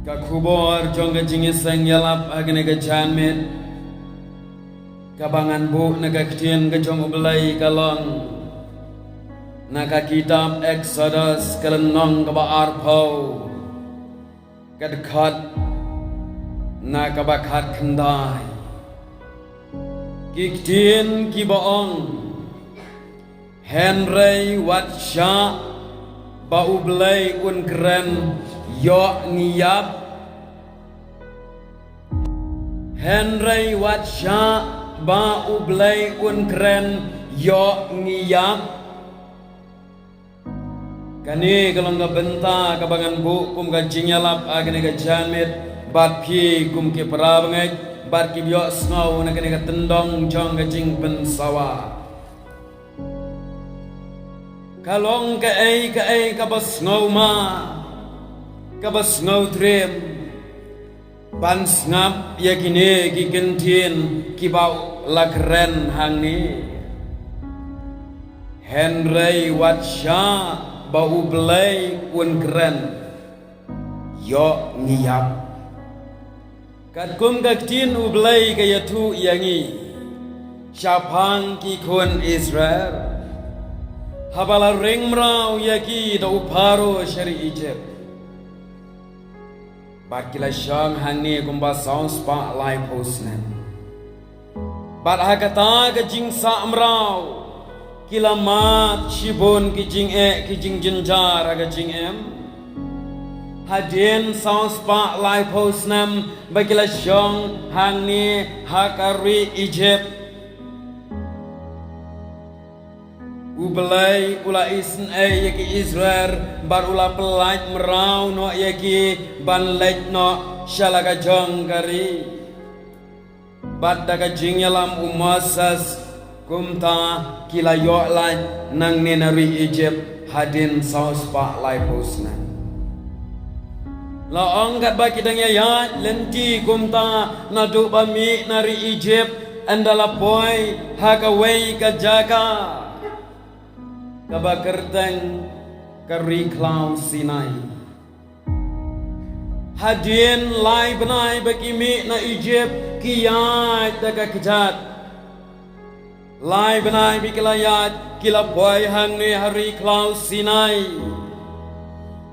Ka kubor jong ka jingisang yalap agane ka janmet. Kabangan bu nagaktin ka jong ublay kalong. Naka kitab Exodus kalenong ka baarpaw. Kadkat naka bakat kenday. Kiktin kibaong. Henry Watsha baublay unkren yo ngiyap. Henry Watsha baublay unkren yo ngiyap. Kani kalong benta kabangan bu kum ka jingyalap agane ka janmet bat pi kum ke parabangay bat ki yo sngaw na kani ka tendong jong ka jing pensawa. Kalong ka ay kabas ngaw ma kabas ngaw trim bans ngap yakine gigentin kibaw lakren hangni Henry Watsha bau belai unkren yo ngiyap kat kum gaktin ublay kayatu yangi syapang ki kun Israel habala ring mrau yaki da uparo syari Egypt bat kila syang hangni kumba sounds pa lai posnen bat hakata ka jing sa mrau kila mat shibon ki jing jinjar aga jing em hadien sounds pa lai posnem ba kila syang hangni hakari Egypt Ublay ula isn yaki Israel bar ula pelaj merau no yaki ban lej no syalaga jong kari bat daga jingyalam umasas kumta kila yo laj nang nenari Egypt hadin saus pa lai posnan la angkat baki dang yayat lenti kumta nadu bami nari Egypt andala boy hakaway kajaka kabakerteng kari klau Sinai hadien lai benai bakimi na Egypt kiyat daga kejat lai benai bikilayat kila boy hangni hari klau Sinai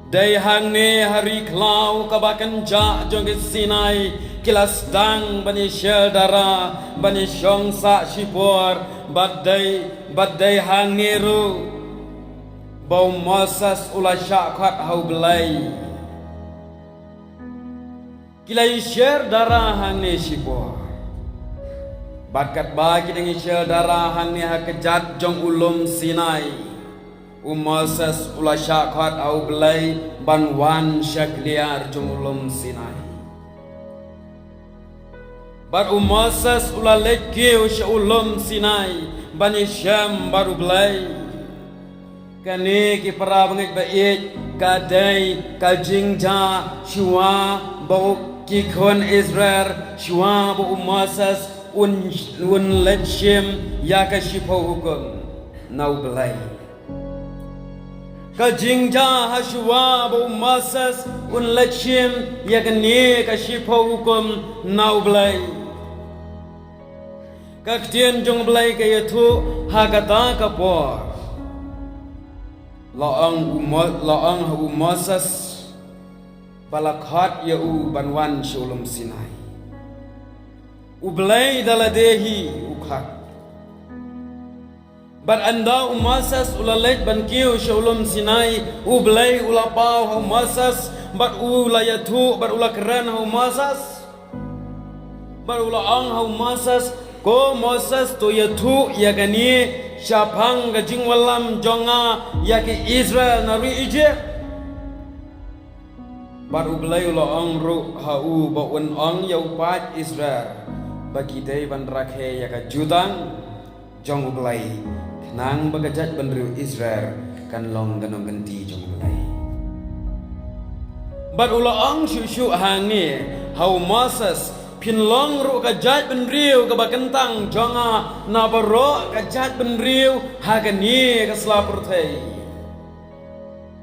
day hangni hari klau kabakan ja jong Sinai kila stang bani sheldara bani shongsa shipor badai hangni ru bau Moses ula syakat hau belai kilai share darah hangni shipor bakat bagi dengan share darah hangni hakejat jong ulum Sinai Moses ula syakat hau belai banwan syakliar jong ulum Sinai bar Moses ula lekiu ulum Sinai bani Syam baru belai kani ki parabangit bait kadai kajingja shua bau ki kon Israel shua bau Moses un lechim ya ka shipo hukum nau belai kajingja shua bau Moses un lechim ya kani ka shipo hukum nau belai kaktian jong belai kayatu hakata kapor laang Moses balakhat ya banwan shulum Sinai ublay daladehi ukhat but anda Moses ulalej bankiu shulum Sinai ublay ulapau Moses but ulayatu but ulakran Moses but ulaang Moses ko Moses to yatu yakani syapang gajing walam jonga yaki Israel nari Egypt baru belai ulaang ru hau baun ong yau pat Israel bagi day ban rakhe yaka jutang jong belai kenang bagajat bandru Israel kan long ganong ganti jong belai baru ulaang syusyu hangi hau Moses pinlong ru kajat benriu ke bakentang jonga na baro kajat benriu hagani ke selapur thai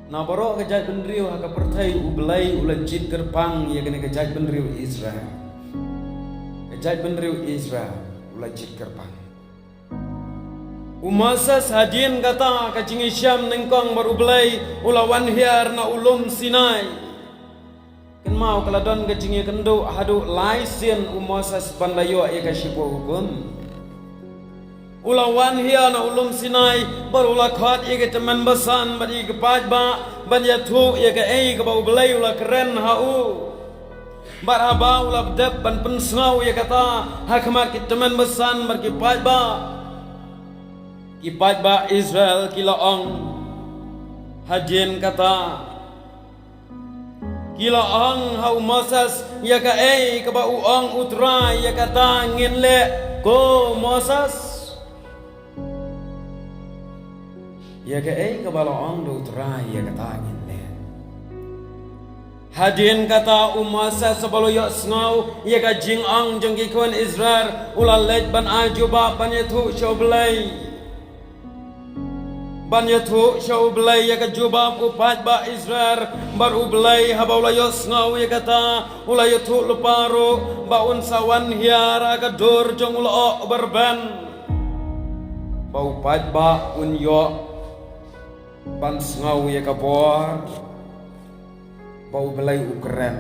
Na borok kejat benriu haka pertai ubelai ulajit kerpang ya kena kejat benriu Israel. Kejat benriu Israel ulajit kerpang. Umasas hadin kata kacing Isyam nengkong berubelai ulawan hiar na ulum Sinai. Ken mau keladon kacing kendo hadu laisen umasas bandayo ya kashipo hukum. Ulawan hiar na ulum Sinai berulakhat ya ke teman besan bari ke pajba ban ya tu ya ke ke bau belai ula keren hau. Baraba ula bdep ban pensau ya kata hakmat ke teman besan bar ke pajba. Kipat ba Israel kilaong hajin kata kilaong hau Moses ya ka ka ba uong utra ya kata nginle ko Moses ya ka ka ba laong do utra ya kata nginle hadin kata Moses sebalo yo ngau ya ka jingong jong kikon Israel ulalej ban ajuba ban yetu shoblai ban yatu syau belai ya kajubab upat ba Israel baru belai haba ulayos ngau ya kata ulayatu leparo ba unsawan hiara kadur jong ulo berban ba upat ba unyo ban ngau ya kapor ba belai ukren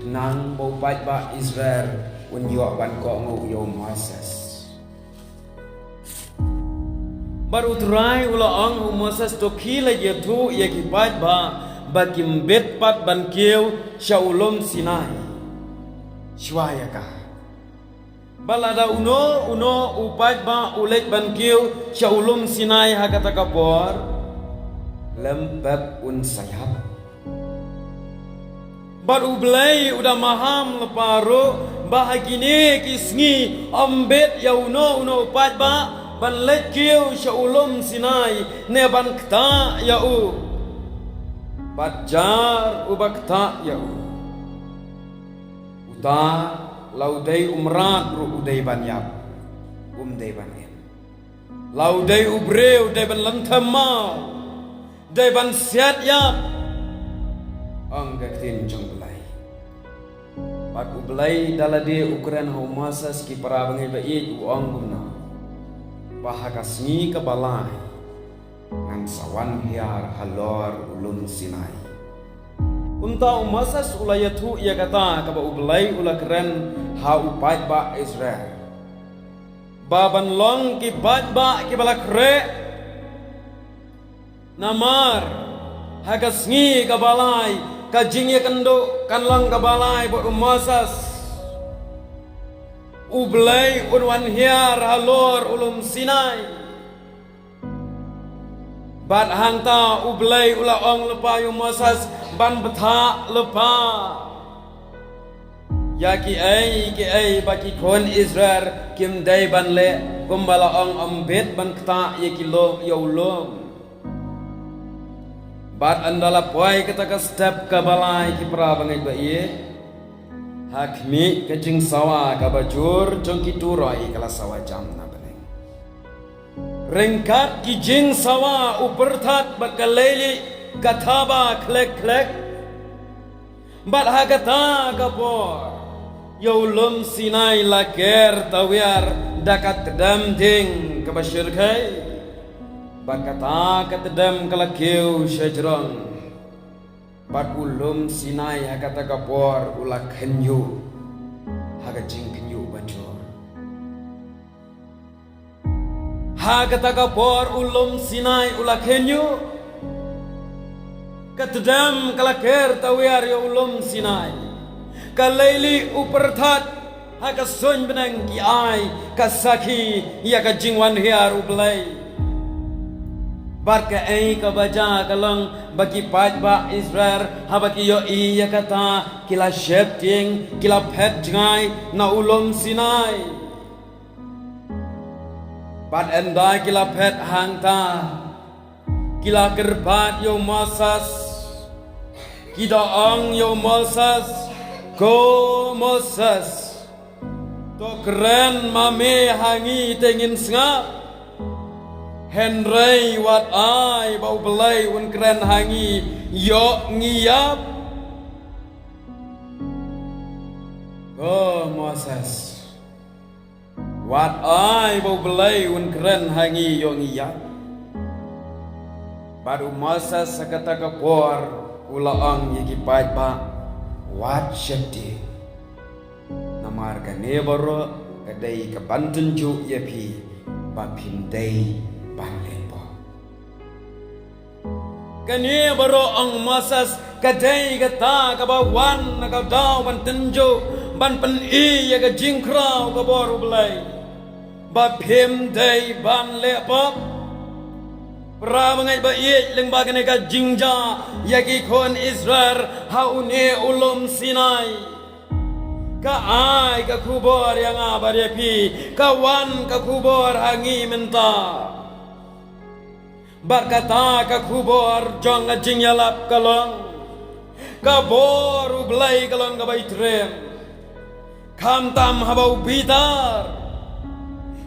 nang ba upat ba Israel unyo ban ko ngau yo Moses baru terai ulang Moses tokila yetu ya kipat ba bakim betpat ban kieu syaulum Sinai shwaya ka balada uno upat ba ulet ban kieu syaulum Sinai hakata kapor lembab un sayap baru belai udah maham leparo bahagini kisngi ambet ya uno upat ba ban let kieu syaulum Sinai ne ban kta ya u bajar ubakta ya u uta laudai umrat ru udai ban yap dai ban en laudai ubreu dai ban lantama dai ban siat yap angga tin jong belai bat ubelai dalade ukuran Moses ki para bangai bait u anggumna bahakasni kebalai ngan sawan hiar halor ulum Sinai unta Moses ulayatu ia kata kaba ubelai ula keren ha upat ba Israel baban long ki pat ba ki bala kre namar hakasni kebalai kajingnya kendo kanlang kebalai buat Moses ublay unwan hiar halor ulum Sinai bat hangta ublay ulaong lepa yu Moses ban betha lepa ya ki ai baki kon Israel kim dai ban le kumbala ong ambet ban kta ya kilo ya ulum bat andala poi kata ka step ka balai ki pra bangai ba ye hakmi kajing sawa kabajur jongki turai kala sawa jam na beneng rengkat kijing sawa uperthat bakaleli kataba klek bat hagata kapor yaulum Sinai laker tawiar dakat damding kabashir kai bakata katdam kalakeu syajrang bat ulum Sinai hakata kapor ula kenyu haga jing kenyu bajor hakata kapor ulum Sinai ula kenyu katdam kalaker tawiar ya ulum Sinai kalaili uperthat haga son benang ki ai kasaki ya ka jingwan hiar ublai barka ka baja kalang bagi pajba Israel habaki yo iya kata kila shepting kila pet jangai na ulum Sinai bat enda kila pet hangta kila kerbat yo Moses kidaang yo Moses ko Moses to keren mame hangi tengin sengap Henry wat ai bau belai un keren hangi yo ngiyap. Oh Moses, wat ai bau belai un keren hangi yo ngiyap. Baru Moses sakata kapor ulaang yaki pai ba wat sheti. Namar ka nebaro kadai ka bantunju yapi ba pindai banlepo. Kani baro ang Moses kadai kata ka ba wan na ka daw bantunju ban pen I ya ka jingkrau ka boru belai ba pindai banlepo. Prabangai ba iet leng bagane ka jingja yaki kon Israel haune ulum Sinai. Ka ai ka kubor yang abarepi kawan ka kubor hangi menta. Berkata ka kubor jong jing yalap kalong. Ka bor ublay kalong ka baitrem. Kamtam habau bitar.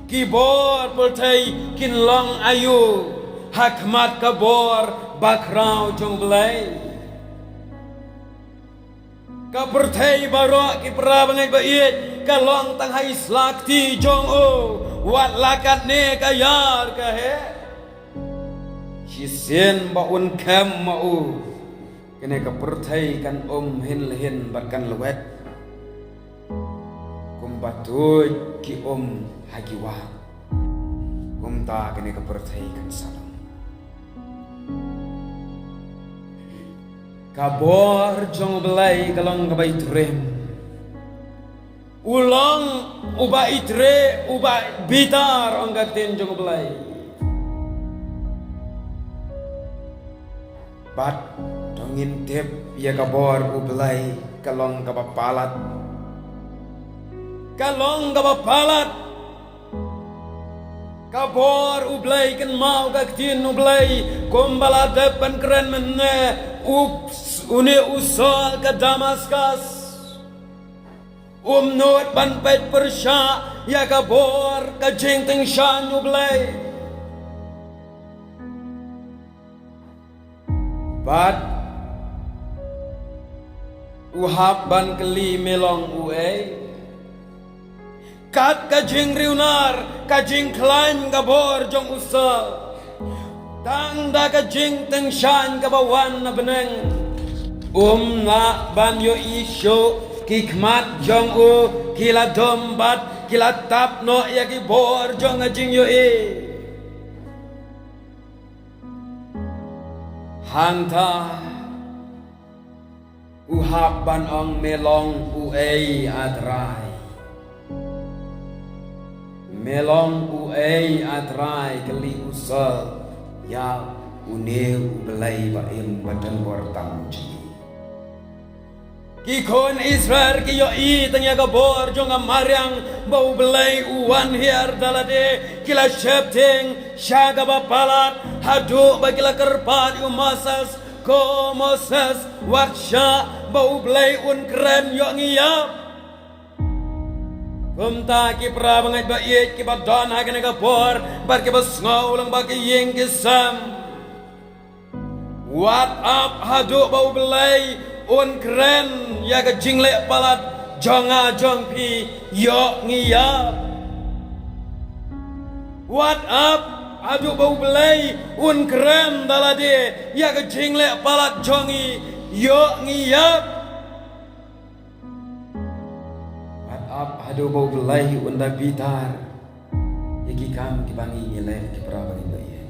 Kibor pultay kinlong ayu. Hakmat kabor bakrau jong belai. Kapertai baro ki prabangai bait kalong tang hai slakti jong o wat lakat ne kayar ka he. Hisen ba un kam ma u kene kapertai kan hin lehin barkan lewet. Kumbatuj ki hagiwa. Kumta kene kapertai kan salam. Kabor jong belai kalong kabai trem. Ulang uba itre uba bitar ang gatin jong belai. Bat dongin tip ya kabor ubelai kalong kabapalat. Kalong kabapalat. Kabor ublay kan mau kaktin ublay kumbala depan keren menne ups une usal ke Damaskus umnot banpet persya ya kabor ke jengteng shan ublay bat uhap ban keli melong uai kat kajing riunar kajing klaim kabor jong usal tangda kajing tengshan kabawan na beneng na banyo isyo kikmat jong u kila dombat kila tapno yaki bor jong kajing yo hanta uhap ban ong melong adrai melong atrai keli usal ya uneu belai baim badan bortam ji kikon Israel kiyo tanya kabor jong amaryang bau belai uwan hiar dalade kila shepting syaga bapalat hadu bagila kerpat Moses ko Moses waksha bau belai un keren yo ngiyap. Kumta ki prabangai bait ki badan hagen ka por bar ki basngau lang bagi yeng kisam. What up hadu bau belai un keren ya ka jingle palat jonga jong pi yo ngiyap. What up hadu bau belai un keren dalade ya ka jingle palat jongi yo ngiyap. Aduh bau belai unda bitar yaki kam kibangi nilai ki prabangi baye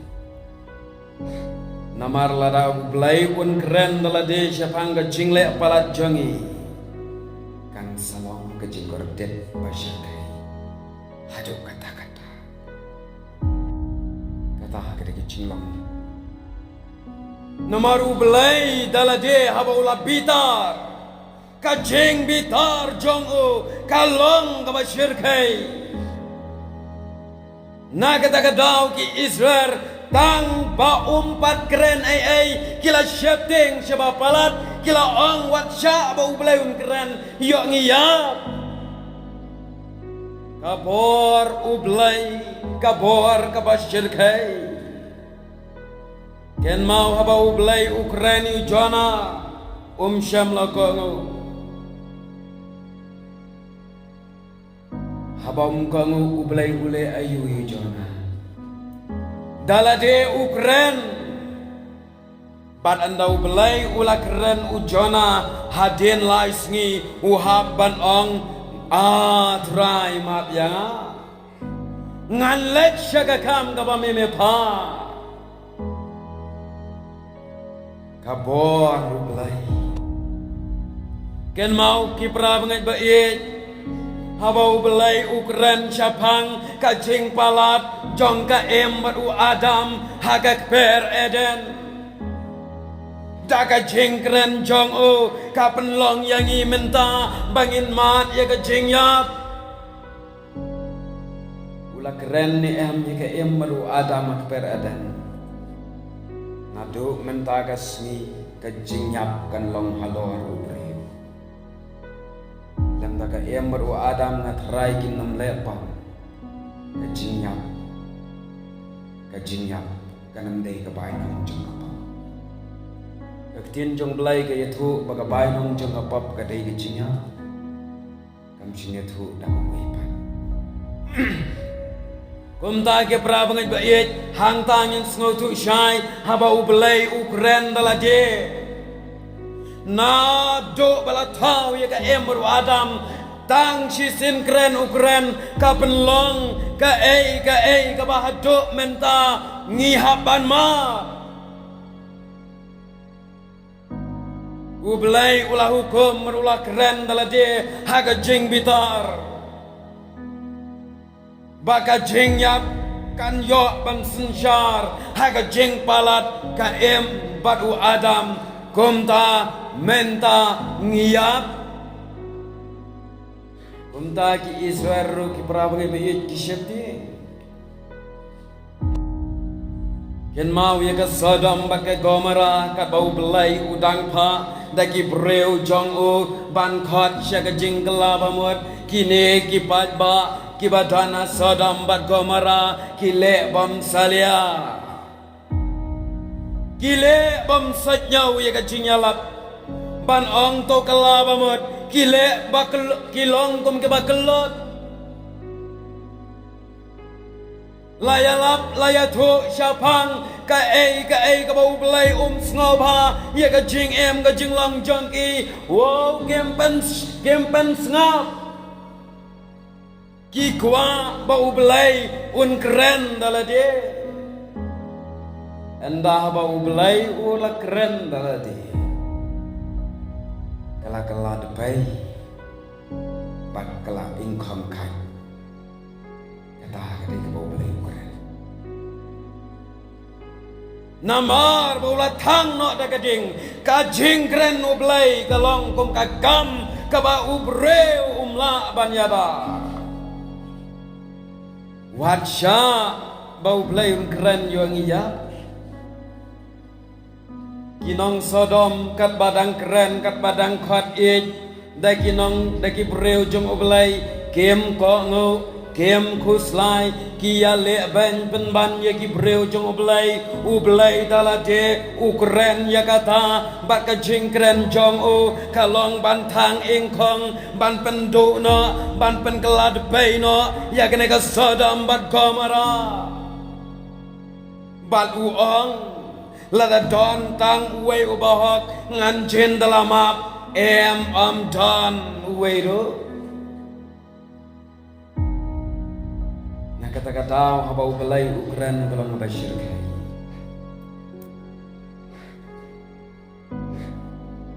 namar lada belai un keren dalade syapanga jingle palat jongi kang salong ke jingkor det basyakai hadu kata-kata kada ki jinglong namaru belai dalade habaula bitar kajing bitar jong u kalong kabashir kai nakata kadau ki Israel tang ba umpat keren ai kila shepting syaba palat kila ong wat sya ba ublayun keren yo ngiyap kabor ublay kabor kabashir kai ken mau haba ublay Ukraini jona Shem lakongo haba kango ublay ule ayu jona dalade Ukraine bat anda ublay ulakren ujona hadin laisngi uhaban ong atrai map ya ngan let syagakam kaba meme pa kabor ublay ken mau kipra banget bait haba ublay Ukraine syapang kajing palat jong ka bat u Adam hagak per Eden Daka jengkren jong o kapen long yang i menta bangin mat ya ke jengyap ula keren ni ya ke baru Adam per Eden nadu menta kasmi ke jengyap kan long halor ubri lam daka baru Adam na try kin nam lepang ke jengyap kanam dei ke bainong jong Tin jong blai ke yathu baga bai nong jong apap ka dei gichinya kam chinya thu da ko ipan kum ta ke pra bangai ba yet hang tangin sngo thu shai haba ublai Ukraine dalade na do bala thau ya ka emru Adam tang shi sin kren Ukraine ka penlong ka ba hadu menta ngi haban ma ublay ulah hukum merulah keren dalade haga jing bitar baka jing yap kan yo ban sensyar haga jing palat ka batu Adam kumta menta ngiyap kumta ki Israel ru ki prabangai bayit ki syabdi ken mau ya ka Sodom baka Gomora ka bau belai udang pa daki breu jong u ban khot syaga jingkla bamut kini ki ba ki badana Sodom bat Gomora kile bom salia kile bom satnyau ya ka jingyalap ban ong to kala bamut kile bakal kilong kum ke bakelot layalap layathu syapang ka bau belai sngoba ya ka jing ka jing long jong ki wow kempen snap ki kwa bau belai keren dalade anda bau belai ula keren dalade kala depai bak kala income kai kata ka bau belai namar baulah thang no da gading kajing kren ublay kalong kum kagam kaba ubreu umla banyada watsha bau blay kren yo ngiya kinong Sodom kat badang keren kat badang khat ik da kinong da ki breu jong ublay kem ko ngo kem khuslai kia le ben penban ya ki breu jong ublay dalade Ukraine ya kata bat ka jingkren jong o kalong ban thang ingkong ban pendu no ban pen kelad bay no ya kene ka Sodom bat Gomora bat uong lada don tang uwe ubahok ngan jin dalamap don uwe do kata-kata haba ublay Ukraine belum mubashir kai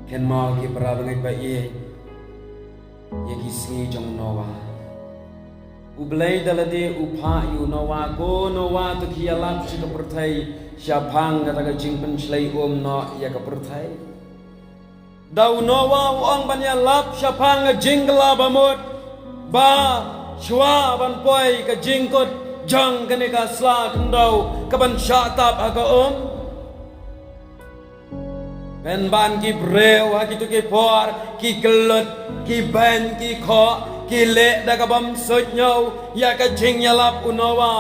ken mau ki prabangai ba ye kisni jong nowa ublay dalade upha yu nowa go nowa to ki alam si ka perthai syapang kata ka jingpen slay no ya ka perthai dau nowa uang banya lap syapang jingla bamut ba Shua ban poi ka jingkot jang kene ka sla kendau ka ban syatap aga ben ban ki breu ha ki tu ki por ki kelut ki ban ki kho ki le da ka bam sut nyau ya ka jing yalap unawa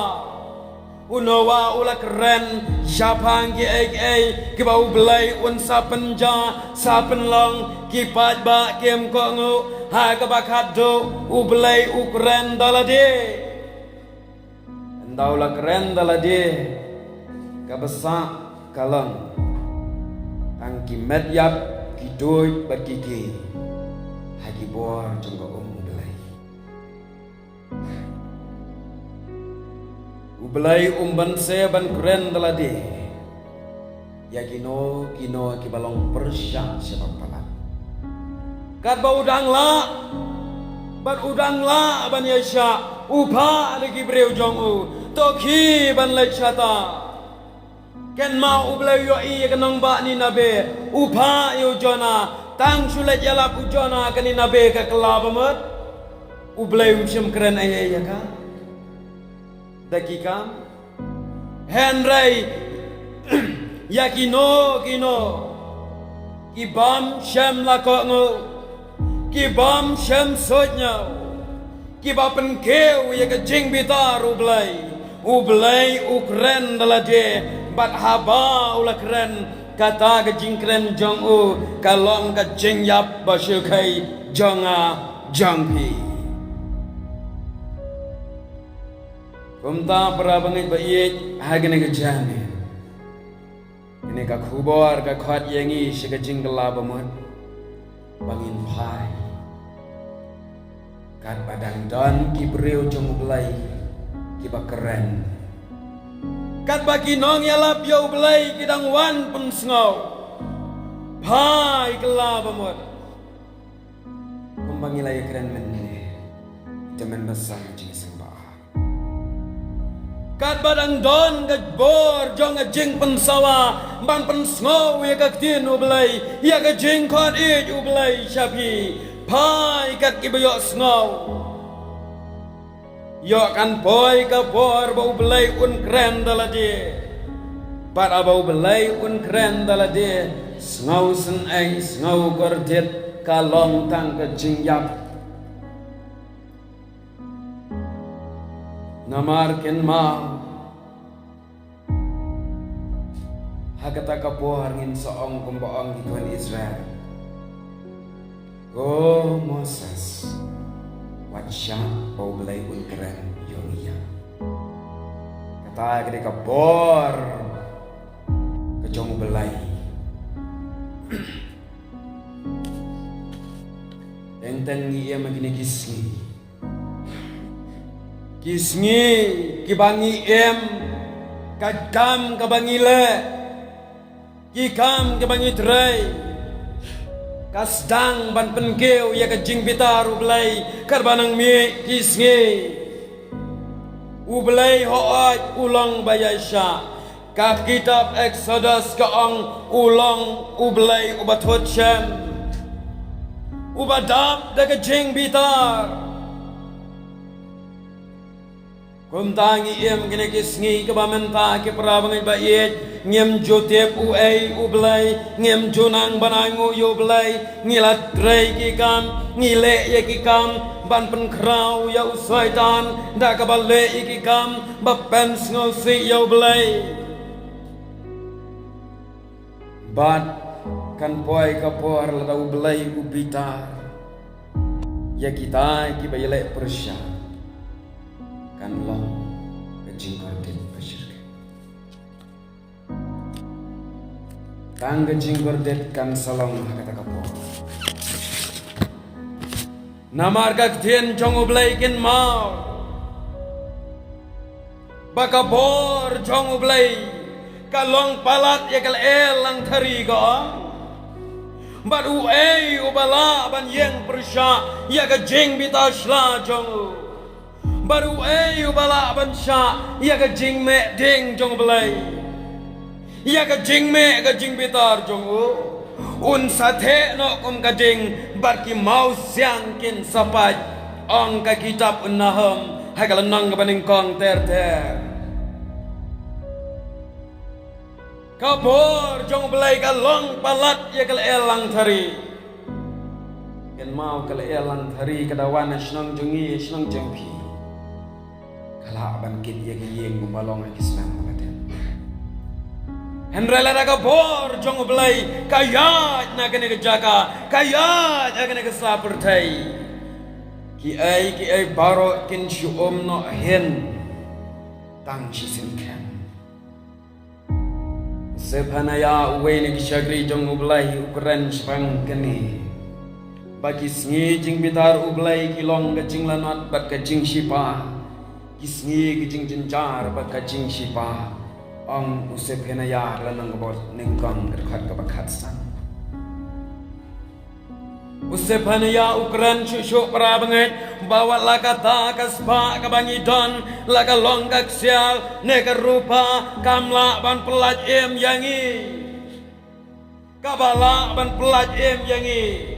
unawa ula keren syapang ki ai ki bau belai un sapen ja sapen long ki pat ba kem ko ngu ha ka bakat do u belai u keren dalade ndaula keren dalade ka besak kalang ang ki met yap ki doi bat ki hagi bor jong belai Ubelai umban se ban keren dalade ya kino ki balong persyak sebab palat kat ba udang la bat udang la ban yasha upa lagi breu jong u to ki ban le chata ken ma ubelai yo i kanong ba ni nabe upa yo jona tang sulet yalap ujona kani nabe ka kelabamat ubelai umsim keren ay ya ka dakika Henry yakino kibam shem lakongo kibam shem sotnya kibapen keu ya kejing bitar ublay ukren dalade bat haba ula keren kata kejing keren jong u kalong kejing yap basyukai jonga jangpi Kumta para bangit baik hagane kejane. Ini ka khubor ka khat yengi se ka jingla bamot. Bangin pai. Kat badang don ki breu jong belai ki bakeren. Kat bagi nong yalap yo belai ki dang wan pun sngau. Pai kela bamot. Kumbangilai keren men. Temen besar jing kat badang don kat bor jong jing pensawa ban pensngo ya ka tin ublai ya ka jing khot e ublai shapi pai kat ki bayo sngo yo kan boy ka bor ba ublai un kren dalade pat aba ublai un kren dalade sngo sen ai sngo gordet ka long tang ka jing yap namar ken ma hakata kapohar ngin soong kumbaong di Tuhan Israel go Moses watsya pau belai un keren yong iya kata gede kapor kejong belai enteng iya magini Kisngi kibangi kadam kabangi le kikam kabangi tray kasdang ban penkeu ya kajing bitar ublay karbanang mi kisngi ublay hoat ulang bayasya ka kitab Exodus kaang ulang ublay ubatot syem ubadap da kajing bitar Kumtangi iem kene kisngi kabamenta ke prabangay bayit ngem jotep uay ublay ngem junang banangu yublay ngilat rey kikam ngile ye kikam ban penkrau ya usaitan da kabale ikikam bapens ngosi yublay bat kan poy kapor la ublay ubitar ya kita kibayele persya kan long kejing gordet bersyirke tang kejing gordet kan salong kata kapor namar kakdien jong ublay kin mau bakabor jong ublay kalong palat ya kal elang thari gong baru ubala ban yeng persya ya kejing bitasla jong baru ubala bansha ya ka jing me ding jong belai ya ka jing me ka jing bitar jong un sathe no kum ka ding bar ki mau siang kin sapai ong ka kitab unaham ha ka nang ka baning kong ter kabor jong belai ka long palat ya ka elang thari ken mau ka elang thari ka dawan snang jongi snang jengpi Ala bangkit ya giyeng bumalong ang Islam palatin. Hendrela raga bor jong belai kayat na kene kejaga kayat na kene kesapertai. Ki ai baro kin syum no hen tang chisin kan. Sepanaya uwe ni kishagri jong belai ukuran sepang kene. Bagi sengi jing bitar ublai kilong kajing lanat bat kajing sipa kisngi kajing jencar bat kajing sipa ong usep henaya lanang kebot nengkong kerkat kebakat san usep henaya ukuran syuk para banget bawa lakata kaspa kabangidon laka longgak sial neka rupa kamla ban pelaj yangi kabala ban pelaj yangi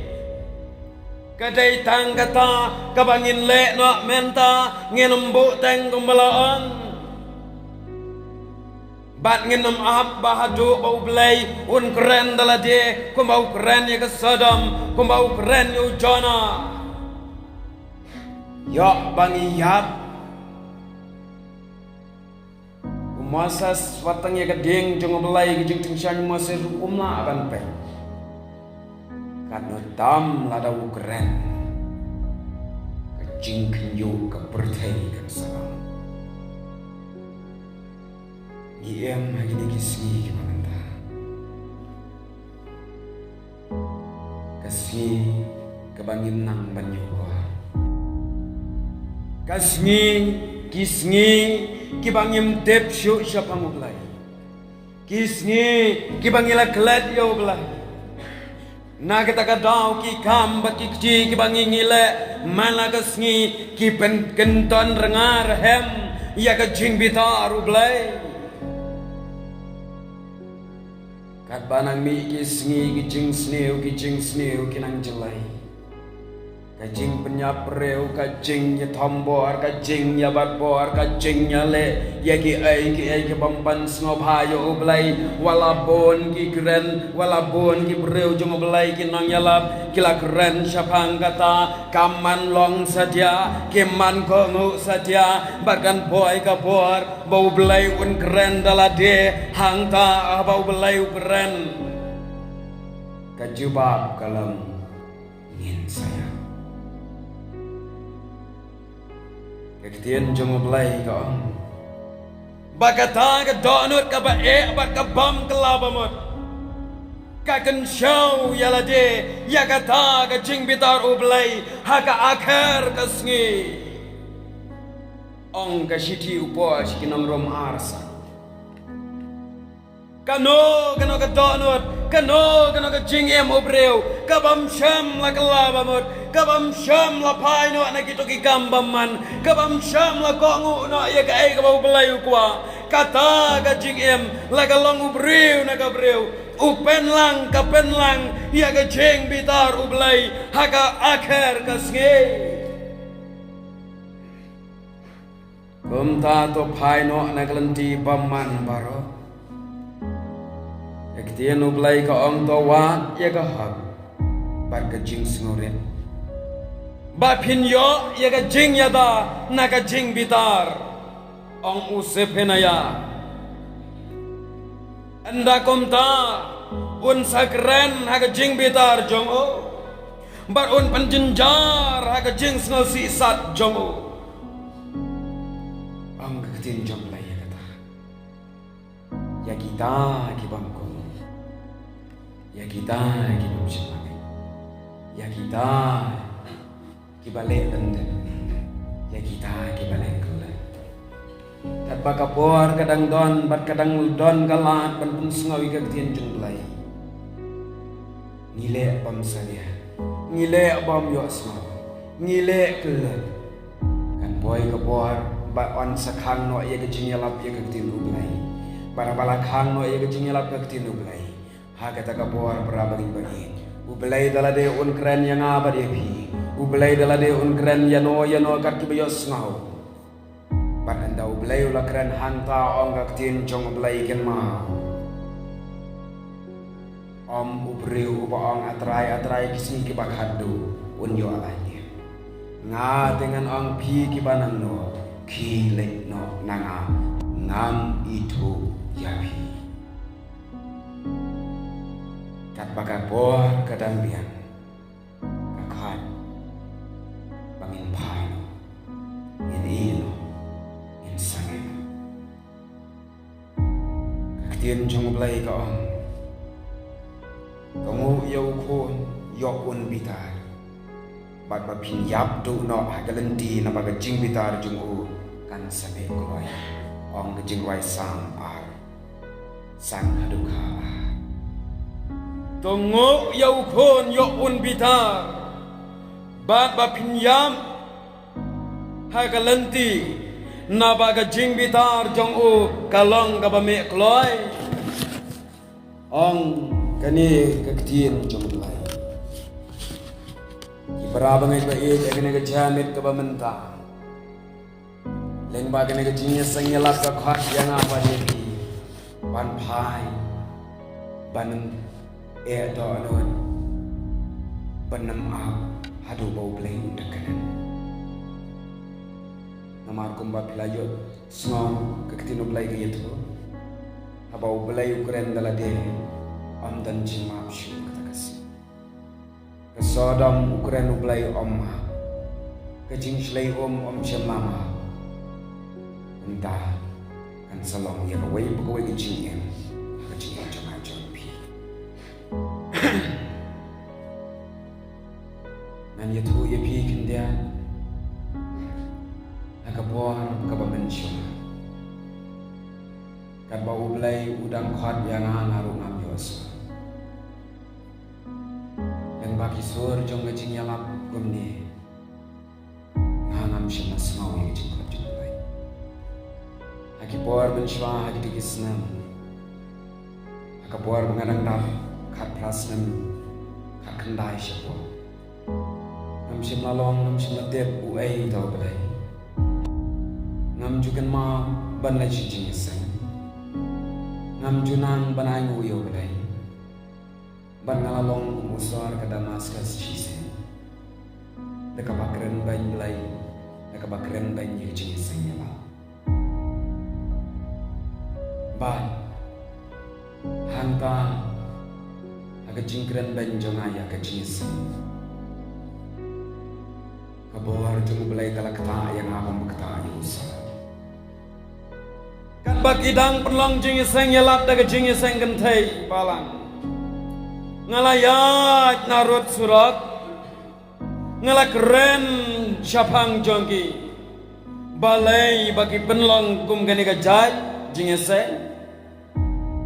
kadai tang kata kabangin le no menta ngenembu teng kumbalaan bat ngenem ahab bahadu bau belai un keren dalade kumbau keren ya kesadam kumbau keren ya ujana ya bangi yap kumasas watang ya keding jong belai kejing tingsan masih umla akan pe karena dam lada ukren kejing kenyu kepertai kan salam iem lagi dikisih gimana kasih kebangin nang banyu kasih kisngi kibangim tep syuk siapa mulai kisngi kibangila kelat yo belai na kita kadau ki kam bat ki kci ki bangi ngile mana kasngi ki pen kenton rengar hem ya ka jing bitar ublai kat banang mi ki sngi ki jing sneu ki nang jelai kajing penyap reu kajing ya tombor kajing ya batbor kajing ya le ya ki ai ki bampan sngob hayo ublai walabon ki keren walabon ki breu jong ublai ki nang yalap kila keren syapang kata kaman long saja keman ko ngu saja bahkan boy ka bor bau belai un keren dalade hangta bau belai keren kajubab kalam ngin saya Kektian jong belai kau bakata ke donut ka ba bat ka bam kelabamut kaken show yala de ya kata ka jing bitar ublai haka akhir kasngi ong ka shiti upo shikinong rom arsa kano ka donut kano ka jing em ubreu kabam sham la kelabamut kabam sham la pai no na kito ki gambaman kabam sham la kongu no ya ka ai ka bau belayu kwa kata ka jing em la ka long ubreu na ka breu upen lang ka pen lang ya ka jing bitar ublai haka akhir ka snge kumta to pai no na kalenti baman baro Ektian ublai ka ong to wa ya ka hak bar ka jing snoret ba phin yo ya ka jing ya da na ka jing bitar ong usep henaya anda komta un sakren ha ka jing bitar jong o bar un panjenjar ha ka jing sno si sat jong o ong ka tin jong lai ya kata ya kita ki bangko ya kita ki bumsima ya kita kibalik tenden ya kita kibalik kulat tat bakapor kadang don bat kadang don kalat ban pun sengawi kagtian jumlai ngile bam salia ngile bam yosma ngile kulat kan boy kapor ba on sakhang no ya kejinyalap ya kagtian ublai para balakang no ya kejinyalap kagtian ublai ha kata kapor berabang bagi ublai dalade un keren yang abadi pi ublai dalade un keren yano kat kibayos ngau pan anda ublai ula keren hanta ong kaktin jong ublai ken ma om ubriu uba ong atrai kisni kibak hadu un yo alanya nga dengan ong pi kibanang no ki lek no nanga ngam itu yapi kat bagabor kadambian kakat bangin paino in ino in sangin kaktian jong blay ka on kamu yaw kon yokun bitar bag bapin yap du no hagalenti na baga jing bitar jung u kan sabe koy ong ke jing wai sang ar sang haduka Tungu yau kon yokun bitar bat bapin yam hagalenti na baga jing bitar jong u kalong gabame kloy ong kani kaktian jong blay Berabang ay bait ay kani kajamit ka ba menta leng ba kani kajinya sangyalap ka khat yang apa ni ban phai ban e do anon banam a hadu bau blay dekanan namar kumba pilayot snong kaktino blay kayito habau blay ukren dalade amdan jimap shu katakasi Sodom ukren ublay om kajing shlay om shamama entah kan salong ya kawai pegawai kajing em kajing jangan pi nan ya tu ya pi kendian agapor kabamensyum kan bau ublay udang khat yang ngaru ngam yos bagi sur jong gajing yalap gumni ngam shima smau ye jing khat jing lai aki por ben shwa hagi digisnam aka por bengadang dap khat prasnam khat khandai shapo ngam shim lalong ngam shim latep u ai taw balai ngam jukan ma ban lai jing sang ngam junang ban ai ngu yo balai ban ngalalong umusar ke Damaskus chise dekabakren ban blay dekabakren ban yejing sanyala ban hanta aga jingkren ban jongaya ke chise kabor jung blay kalakta yang abang bekta yusa kan bakidang penlong jing sanyala daga jing sang kentai balang ngalayat narut surat ngalakren syapang jongki balai bagi penlong kum gani gajai jingese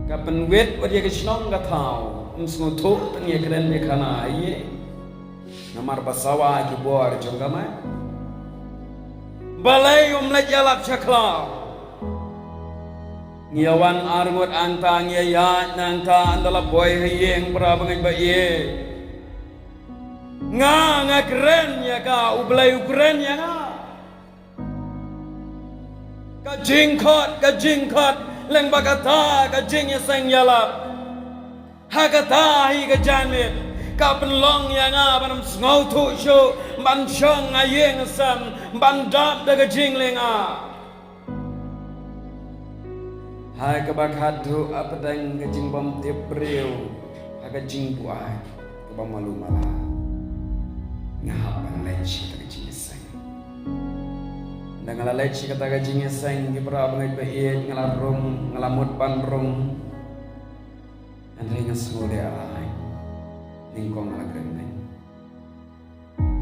kapen wet wadia kesnong gatau msngutu tengye kren de kana aye namar basawa ki bor jongama balai lajalap chakla Ngiawan arngot anta ngiyayat nanta andala boy hayeng prabangan ba iye nga keren ya ka ublay ukren ya nga ka jingkot leng bagata ka jing ya sang yalap hagata hi ka janit ka penlong ya nga banam ngau tu shu ban shong ayeng sam ban dap da ka jing lenga Hai kabakhat du apadang kajing bom tipriu agajing buai kabam malu mala ngapan leci kajing sang ndangala leci kata kajing sang di pra bangai bae ngalarung ngalamut panrung andre ngasmule alai ningkong alagreng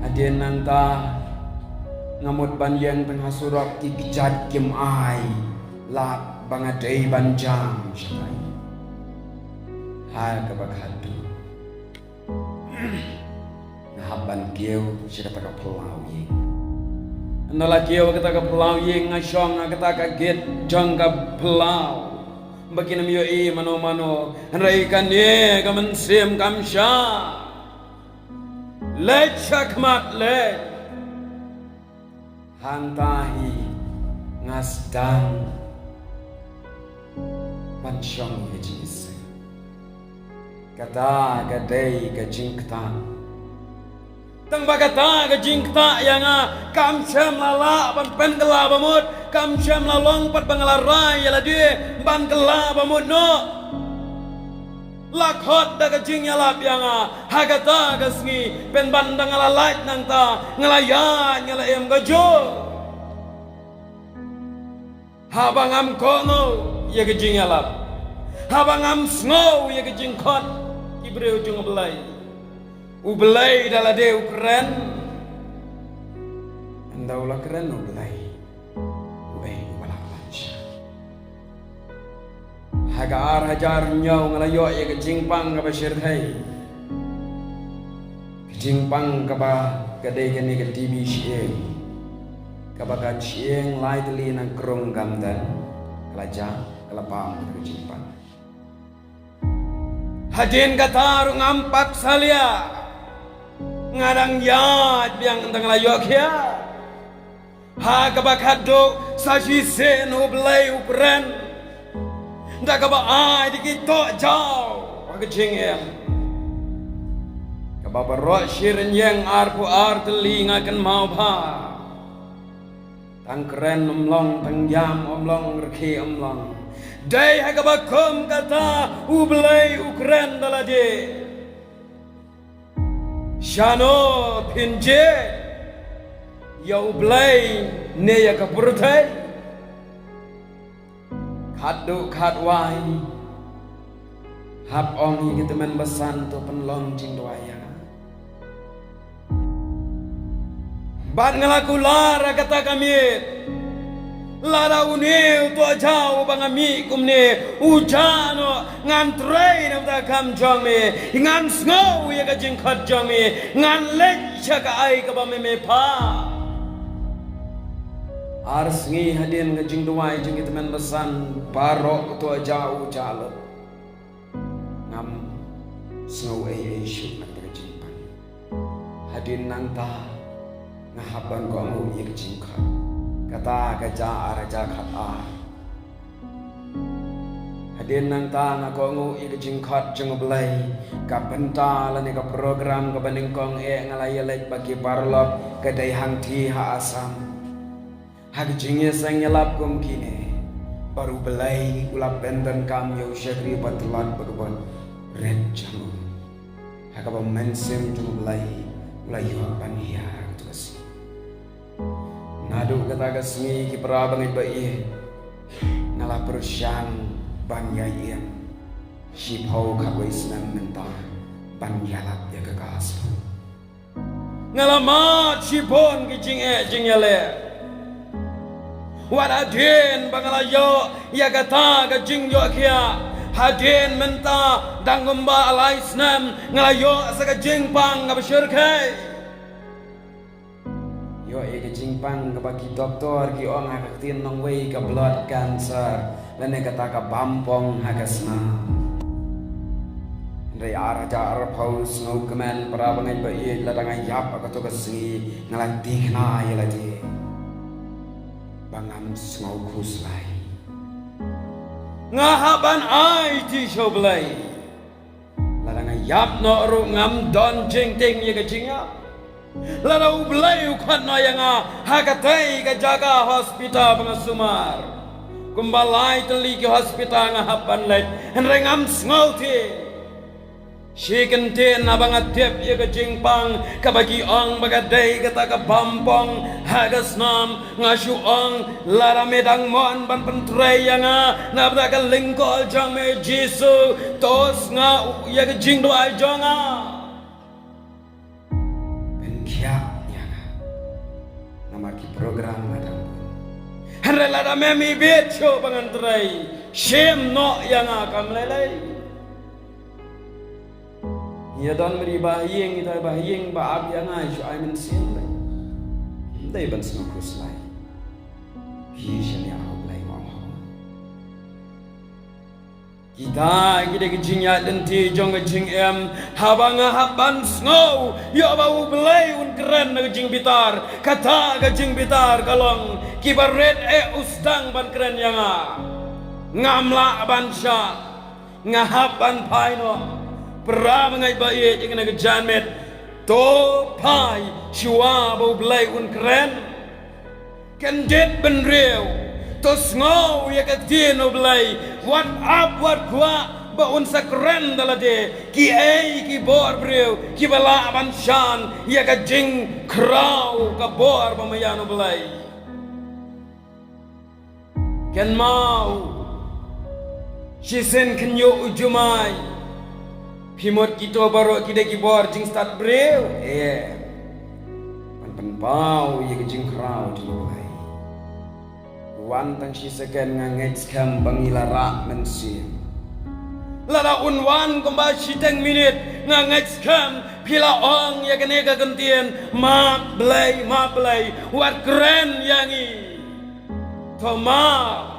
adien nanta ngamut banjang tengah surak ki bijat kim ai la bangadai banjang syai hai kabakhadu nahaban kieu syata ka pulau ye nala kieu kata ka pulau ye ngashong kata ka get jang ka pulau bakinam yo I mano rai kan ye kaman sim kamsha let chakmat let hantahi ngasdang pansyong hejis kata gadai kajingkta tang bagata ke jing ta yang kam syam lala ban pen kala bamut kam syam lalong pat bangalarai yala dia ban kala bamut no lakhot da ke jing yala yang hagata ke sngi pen bandang alalait nang ta ngalayan ngala em gajo habangam kono ya ke jing yala habangam snow ya ke jing khot ibreu jung belai ubelai dalam dia keren, endaulah keren ubelai, ubala lancar. Hagar hajar nyau ngelayo ya kejingpang kaba syirthai, kejingpang kaba kadai kini ke TV sieng, kaba kad sieng lai teli nang kerung gamdan, kelaja kelapang kejingpang. Hadin kata ngampak salia. Ngadang yad biang tang layok ya ha kabakado sa jisen ublay upren nda kaba ai dikito jaw pagjing em kaba barot shirin yang arpu artelinga kan mau ba tang keren omlong tang yam omlong reki omlong dai ha kaba kom kata ublay ukren dalade Shano pinje ya ublay ne ya kapurthai khadu khadwai hap ong yi teman besan to penlong jing doaya ban ngalaku lara kata kami lara une to jauh bangami kumne ujano ngan train of the kam jong me ngan snow ya ka jing khat jong me ngan lek cha ka ai ka ba me pa arsengi hadin ka jing duai jing teman besan barok to jauh jalo ngam snow ai shoot nak ka jing pan hadin nang ta ngahaban ko ang ya ka jing khat kata kaja araja kata hadin nang ta nga ko ngu i jing khat jing blai ka benta la ne ka program ka baning kong e ngalai lek bagi parlok ka dai hang thi ha asam ha jing ye sang yalap kum kine baru belai ulap benden kam yo syakri batlan berbon red jamu ha ka ba mensim jing blai ulai yo ban ya tugas Nadu kata kesmi ki perabang ibai ngalah persyang banyayan shipau kabui senang mentah banyalap ya kekas ngalamat shipon ki jing yale waradin bangalayo ya kata ke jing yo kia hadin mentah dangumba alai senam ngalayo sa jing pang ngabsyurkai yo e ke jingpang ke bagi doktor ki ong aktin nong wei ke blood cancer lene kata ka bampong hagasna ndai araja arpaus ngau kemen para bangai bai ladang yap ka to kasi ngalati khna ya lati bangam ngau khuslai ngahaban ai ti shoblai ladang yap no ru ngam don jing ting ye ke jingap Lara ublay ukhat na yang hakatai ka jaga hospital pengasumar kumbalai teli ki hospital nga hapan lait henrengam ngauti shiken ten abang atep ye ka jingpang kabagi ong bagadai kata ka bampong hagas nam ngasu ong lara medang mon ban pentrai yang nabda ka lingkol jang me jisu tos nga ye ka jing do ai jonga nama ki program madam henre lada memi becho pangantrai shem no yang akam lelai ya don meri bahiyeng ita bahiyeng ba ab yang ai shu ai men sin lai dai ban sno kuslai ki shen ya ho lai ma kita gede gejing ya denti jong gejing em habanga haban snow yo bau belai un keren gejing bitar kata gejing bitar kalong kibaret ustang ban keren yang ngamla ban sya ngahaban paino pra mengai bae jeng na gejan met to pai shua bo blai un kren kan det ben reu to sngo ya ka tien o blai what up what gua ba un sakren dalade ki ei ki bor breu ki bala ban shan ya ka jing krau ka bor ba mayan o blai kan mau shisen kan yo ujumai pimot kito baro kide ki bor jing start breu pan pau ya ka jing krau di blai wan tang shisen ngangej kam bangilara mensin lala unwan kumba shiteng minit ngangej kam pila ong ya kene ka gentien ma blay wat keren yangi Toma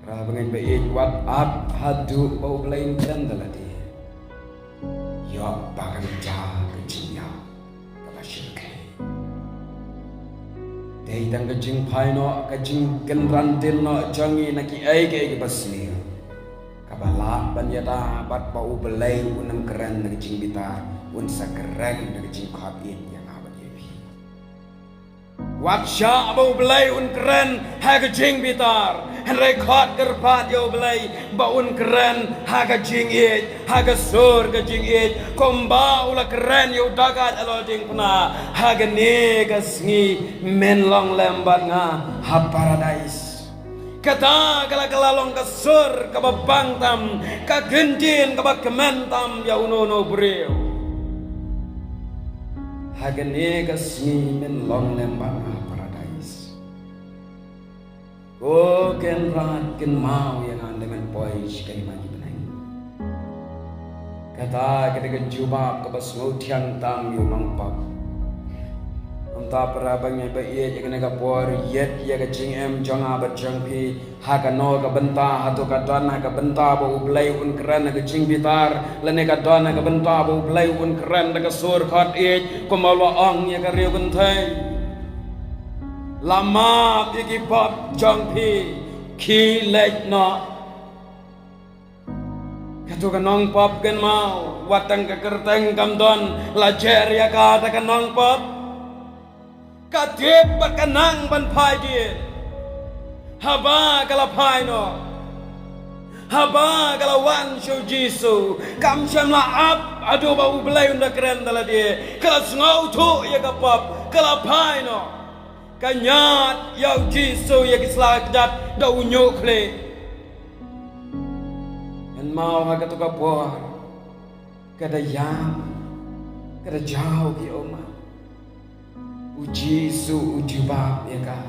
Rabangan baik wat up hadu bau blay keren daladi yo bagan ja kejinya kabashirke dei tang kejing paino kejing kenrantil no jangi naki ai ke basni kabala banyata bat bau belai unam keren nang jing bita un sakeren nang jing khabit yang abat yepi wat sha bau belai un keren ha jing bitar han record kerpat yo belai ba un keren ha jing it ha sur ka jing it komba ula keren yo dagat alo jing puna ha ne gasngi men long lembat nga ha paradise kata kala-kalalong kasur kababangtam kagendin kabagkementam ya unono breu hagane kasmi men long lembang paradise o ken rat ken mau yang dengan pois kali magi benai kata ketika jubab kabasmo tiang tam yu mangpap ta parabangnya baik ya kena kapor yet ya kecing em jangan berjang pi hakano ka benta atau ka dana ka benta bau blai un keren ka cing bitar lene ka dana ka benta bau blai un keren ka sur khat e ko malo ong ya ka riu bentai lama pi pop jang pi ki lek no katu ka nong pop gen mau watang ka kerteng kam don la jer ya ka ta ka nong pop kadip bakanang ban pai dia haba kala pai no haba kala wan show jisu kam sham la up adu bau belai unda keren dala dia kala ngau tu ya kapap kala pai no kanyat yau jisu ya kislak dat da unyo kle en mau ha katu kapor kada yam kada jauh ki oma uji su uji bab ya ka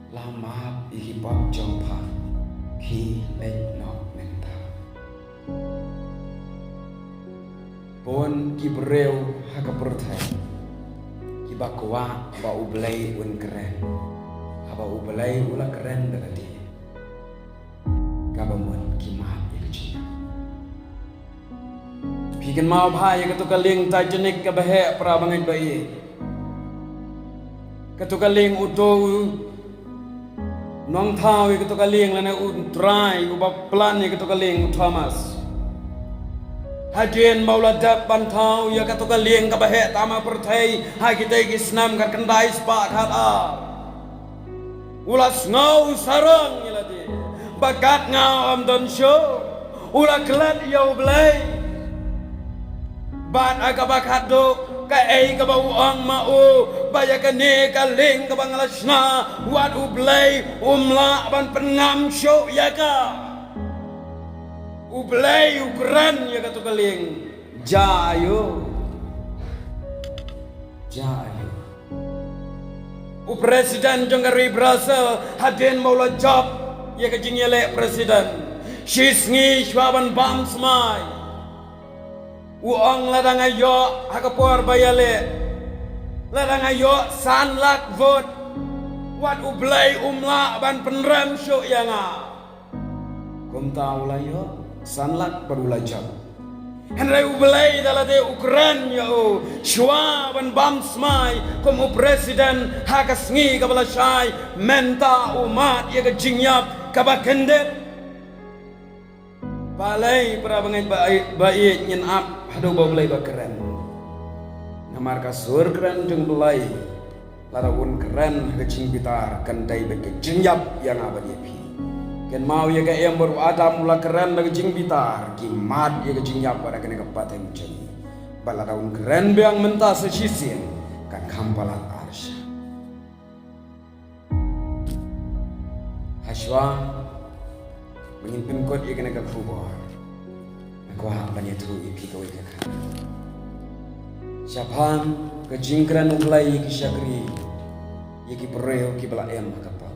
lama iki bab jompa ki let no menta pon ki breu ha ka perthai ki bakwa ba ublai un keren aba ublai ula keren dalati ka ba mon ki ma ya ki pikan mau bhai ka to kaling tajenik ka bahe prabangai bai katukaling uto nong thau katukaling lana utrai ubap plan ya katukaling Thomas hadien maula dap ban thau ya katukaling kabahe tama perthai ha kita gisnam kan kendai spa khat a ulas ngau sarang yalati bakat ngau am don show ula klat yau blai bat akabakat do ka ei ka bau ang mau baya ka ne ka ling ka bangalasna wat ublay umla ban pengam show ya ka ublay ukran ya ka to kaling jayo u presiden jongari Brazil hadin maula job ya ka jingyele presiden shisngi shwaban bam smai uang ladang ayo hakapor bayale ladang ayo sanlak vote wat ublay umla ban penrem show yanga kum tahu lah yo sanlak berulajak henry ublay dalade ukran yo shwa ban bam smai kum presiden hakasngi kabala shai menta umat ya kejinyap kabakendet balai perabangan baik nyen ap aduh bau belai keren Namar kasur keren jeng belai larawun keren kecing bitar kandai beke jengyap yang abadi pi ken mau ya ke yang baru ada mula keren lagi jing bitar kimat ya ke jengyap pada kene kepaten jeng baladaun keren biang mentah sesisin kan kampalat arsya haswa mengimpin kot ya kene ke kubor aku hak banyak tu ipi kau ya kan Siapaan kejingkran ublai ki syakri yaki pereo ki bala em kapal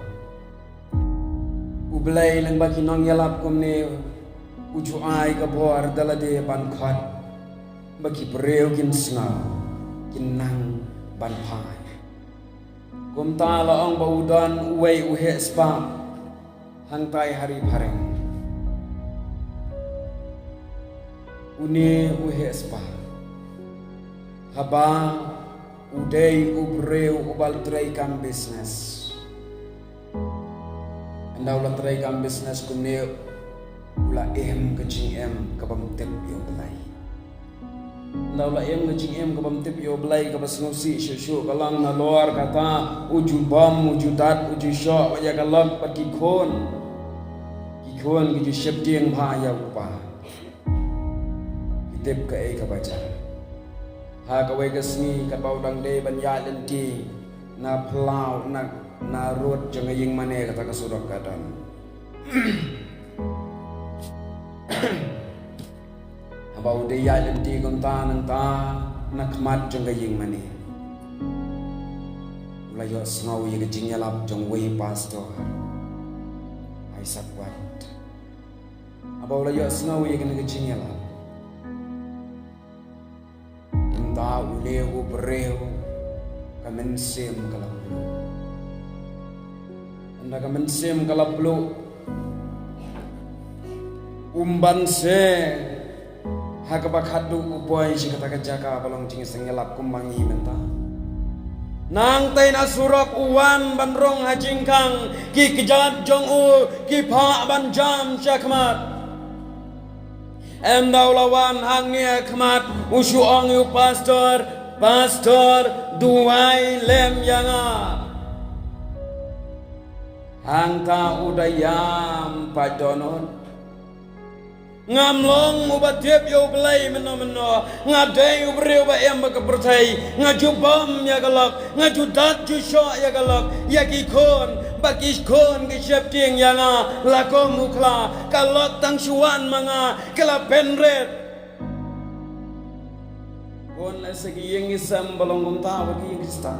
ublai lang baki nong yalap komne uju ai ka bor dalade ban khat baki pereo kin sna kin nang ban pai kom ta la ong baudan uwei uhe spa hang tai hari pareng une uhe spa haba udai ubreu ubal traikan bisnes andau la traikan bisnes kumne ula em kecing em kabam tep yo belai andau la em kecing em kabam tep yo belai kabas ngosi shushu kalang na luar kata uju bam uju dat uju sho waya kalak pat kikon kiju syeptieng bhaya upa kitep ka ai kabaca ha kawai kesni kat bau dang de ban ya lenti na plau na rot jeng ying mane kata kasudok kadan abau de ya lenti konta nang ta na khmat jeng ying mane ulayo snau ye jing yalap jeng wei pastor ai sakwat abau ulayo snau ye jing yalap ta uleu breu kamen sem kalaplu anda kamen sem kalaplu umban se hakabakhadu upoy si kata jaka balong jing sengelap kumbangi menta nang tain asurok uwan bandrong hajingkang ki kejat jong u ki pha ban jam chakmat em dau lawan hangnya khmat usuong yu pastor duai lem yanga hangka udayam padonon ngamlong ubatip yo belai meno ngadai ubreu ba em ka percai ngajubam ya galak ngajudat jusho ya galak ya kikon bakis kon ke syapting yanga lako mukla kalok tang suan manga kala penret kon segi yang isam balong kumta bagi yang kista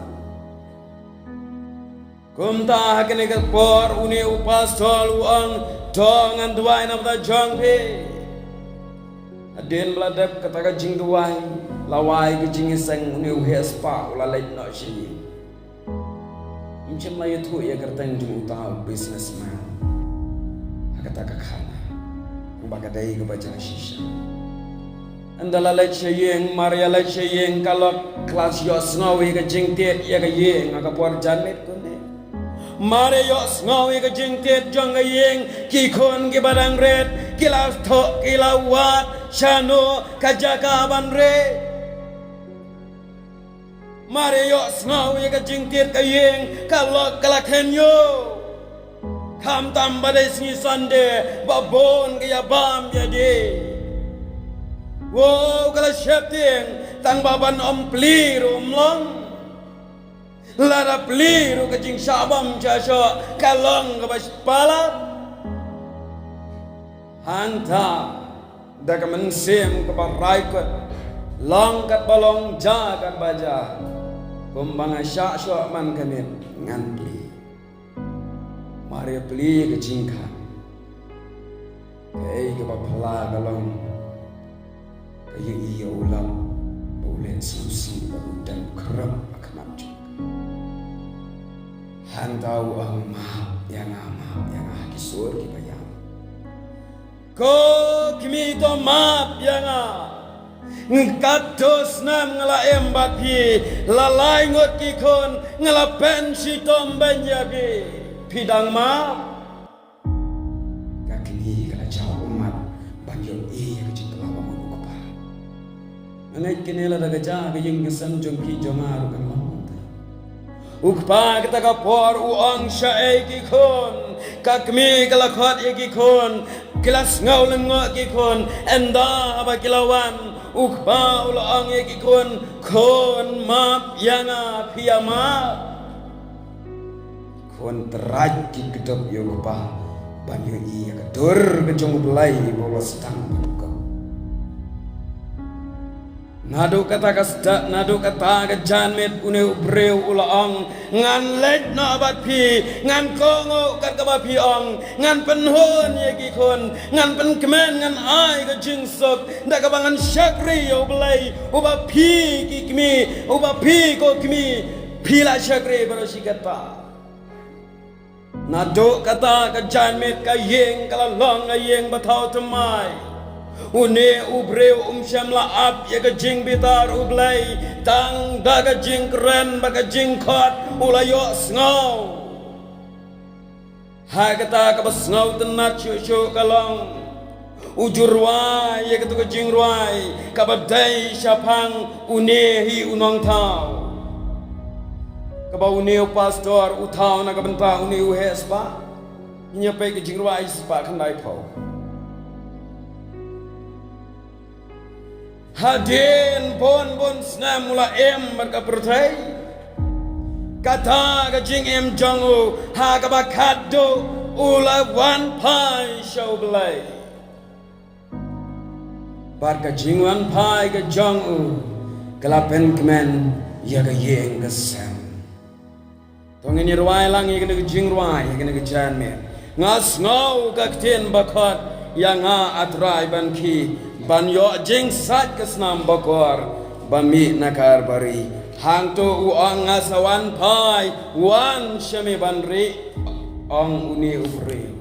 kumta hakene ka por une upas tol uang dongan duai namta jongpe aden bladap kata jing duai lawai ke jing isang une uhespa ulalai no shi macam lah itu ya kertang jung utah businessman kata kakana ubaga dai ke baca shisha andala lai cheyeng maria lai cheyeng kalau kelas yos ngawi ke jing tet ya ke yeng aga por janet kone mare yos ngawi ke jing tet jong ke yeng ki kon ke barang red kilas thok kilawat shano kajaka ban re Mari yo snau ye ka jingtir ka yeng kalok kalakhen yo kam tam badai singi sande babon ke ya bam ya de wo kala shepting tang baban om plir long lara plir ka jing sabam cha sho kalong ka bas pala hanta daga mensem ka barai kot long kat balong ja kat baja kumbang asyak syok man kamit ngantli mari peli ke jingkan kei ke bapala galong kaya iya ulam boleh susi dan kerap akamat juga hantau ang maaf yang kisur kibayang ko kimi to maaf yang ngkatos nam ngala embat pi lalai ngot kikon ngala pensi tom banjabi pidang ma kakini kala jauh umat banjol iya kecil lawa mau kapa angai kenela daga ja ga ying gesan jongki jomaru kan mamta ukpa kita ka por uang syae ki kon kakmi kala khot ki kon kelas ngau lengo ki kon enda aba kilawan ukpa ulang ki kon map yanga piyama kon teraj ki kedop yo ukpa banyu iya kedur kejong belai bolos tang ko nado kata kasda nado kata kejanmet une ubreu ulang ngan lej na abat pi ngan kongo kat ka pi ong ngan penhon ye ki kon ngan pen kemen ngan ai ka jing sok nda ka bangan syakri yo belai uba pi ki kimi uba pi ko kimi pila syakri baro sikata nado kata kejanmet ka yeng kala long ka yeng batau temai une ubreu syamla ap ya ka jing bitar ublai tang da ka jing keren ba ka jing khot ulayo sngaw ha kata ka basngaw tenat chu kalong ujurwai ya ka tu ka jing ruai ka badai syapang une hi unong tau ka ba une pastor utau na ka benta une u hespa nya pe ka jing ruai spa khandai phau hadin bon snam mula em berka pertai kata ka jing em jongu ha ka ba kado ula wan pai show belai bar ka jing wan pai ka jongu kalapen kemen ya ka yeng ka sam tong ini ruai lang ya ka jing ruai ya ka jan me ngas ngau ka tin bakot yang nga atrai ban ki ban yo jing sat kesnam bakor bami nakar bari hang to uang ngasawan pai wan syami banri ong uni ufri